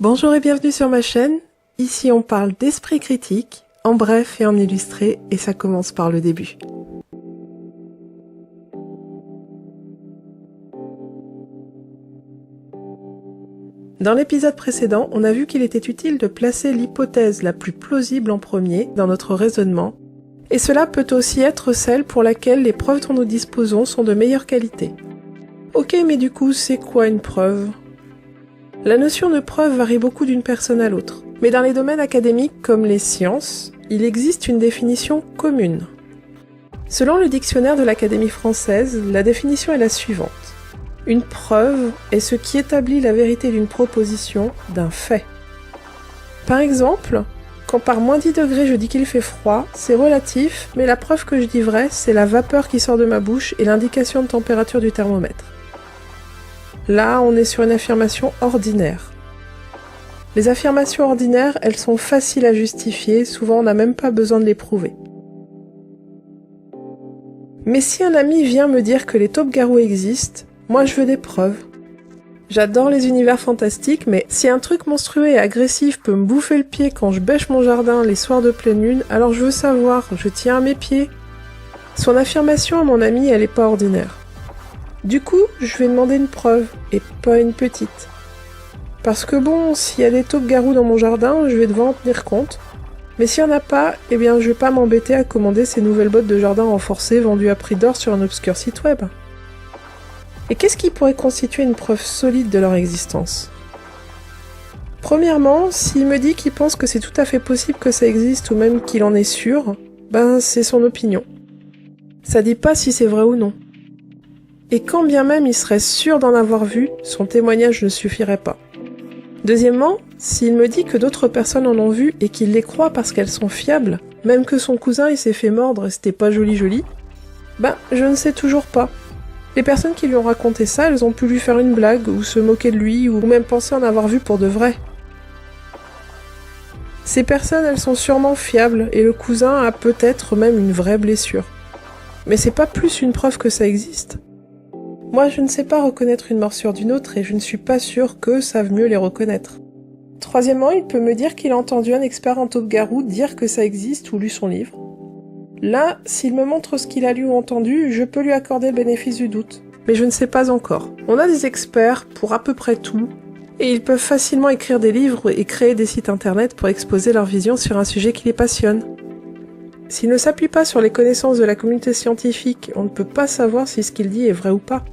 Bonjour et bienvenue sur ma chaîne. Ici on parle d'esprit critique, en bref et en illustré, et ça commence par le début. Dans l'épisode précédent, on a vu qu'il était utile de placer l'hypothèse la plus plausible en premier dans notre raisonnement, et cela peut aussi être celle pour laquelle les preuves dont nous disposons sont de meilleure qualité. Ok, mais du coup, c'est quoi une preuve ? La notion de preuve varie beaucoup d'une personne à l'autre, mais dans les domaines académiques comme les sciences, il existe une définition commune. Selon le dictionnaire de l'Académie française, la définition est la suivante. Une preuve est ce qui établit la vérité d'une proposition, d'un fait. Par exemple, quand par moins 10 degrés je dis qu'il fait froid, c'est relatif, mais la preuve que je dis vrai, c'est la vapeur qui sort de ma bouche et l'indication de température du thermomètre. Là, on est sur une affirmation ordinaire. Les affirmations ordinaires, elles sont faciles à justifier, souvent on n'a même pas besoin de les prouver. Mais si un ami vient me dire que les taupes-garous existent, moi je veux des preuves. J'adore les univers fantastiques, mais si un truc monstrueux et agressif peut me bouffer le pied quand je bêche mon jardin les soirs de pleine lune, alors je veux savoir, je tiens à mes pieds. Son affirmation à mon ami, elle est pas ordinaire. Du coup, je vais demander une preuve, et pas une petite. Parce que bon, s'il y a des taupes-garous dans mon jardin, je vais devoir en tenir compte. Mais s'il n'y en a pas, eh bien je vais pas m'embêter à commander ces nouvelles bottes de jardin renforcées vendues à prix d'or sur un obscur site web. Et qu'est-ce qui pourrait constituer une preuve solide de leur existence ? Premièrement, s'il me dit qu'il pense que c'est tout à fait possible que ça existe ou même qu'il en est sûr, ben c'est son opinion. Ça dit pas si c'est vrai ou non. Et quand bien même il serait sûr d'en avoir vu, son témoignage ne suffirait pas. Deuxièmement, s'il me dit que d'autres personnes en ont vu et qu'il les croit parce qu'elles sont fiables, même que son cousin il s'est fait mordre et c'était pas joli, ben je ne sais toujours pas. Les personnes qui lui ont raconté ça, elles ont pu lui faire une blague ou se moquer de lui ou même penser en avoir vu pour de vrai. Ces personnes, elles sont sûrement fiables et le cousin a peut-être même une vraie blessure. Mais c'est pas plus une preuve que ça existe. Moi, je ne sais pas reconnaître une morsure d'une autre et je ne suis pas sûre qu'eux savent mieux les reconnaître. Troisièmement, il peut me dire qu'il a entendu un expert en taupes-garous dire que ça existe ou lu son livre. Là, s'il me montre ce qu'il a lu ou entendu, je peux lui accorder le bénéfice du doute. Mais je ne sais pas encore. On a des experts pour à peu près tout, et ils peuvent facilement écrire des livres et créer des sites internet pour exposer leur vision sur un sujet qui les passionne. S'il ne s'appuie pas sur les connaissances de la communauté scientifique, on ne peut pas savoir si ce qu'il dit est vrai ou pas.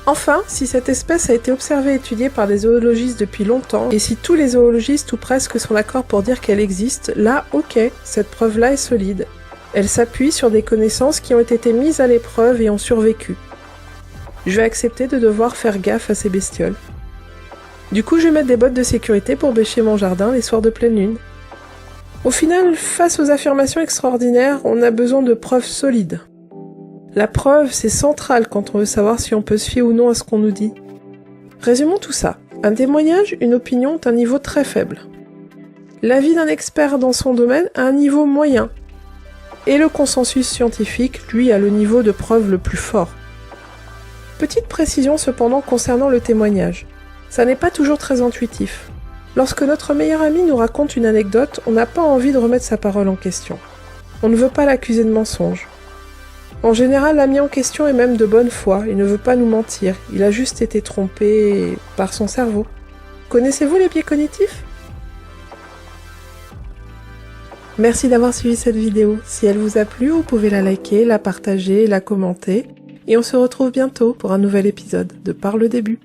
Enfin, si cette espèce a été observée et étudiée par des zoologistes depuis longtemps, et si tous les zoologistes ou presque sont d'accord pour dire qu'elle existe, là, ok, cette preuve-là est solide. Elle s'appuie sur des connaissances qui ont été mises à l'épreuve et ont survécu. Je vais accepter de devoir faire gaffe à ces bestioles. Du coup, je vais mettre des bottes de sécurité pour bêcher mon jardin les soirs de pleine lune. Au final, face aux affirmations extraordinaires, on a besoin de preuves solides. La preuve, c'est central quand on veut savoir si on peut se fier ou non à ce qu'on nous dit. Résumons tout ça. Un témoignage, une opinion, est un niveau très faible. L'avis d'un expert dans son domaine a un niveau moyen. Et le consensus scientifique, lui, a le niveau de preuve le plus fort. Petite précision cependant concernant le témoignage. Ça n'est pas toujours très intuitif. Lorsque notre meilleur ami nous raconte une anecdote, on n'a pas envie de remettre sa parole en question. On ne veut pas l'accuser de mensonge. En général, l'ami en question est même de bonne foi, il ne veut pas nous mentir, il a juste été trompé par son cerveau. Connaissez-vous les biais cognitifs ? Merci d'avoir suivi cette vidéo. Si elle vous a plu, vous pouvez la liker, la partager, la commenter. Et on se retrouve bientôt pour un nouvel épisode de Par le début.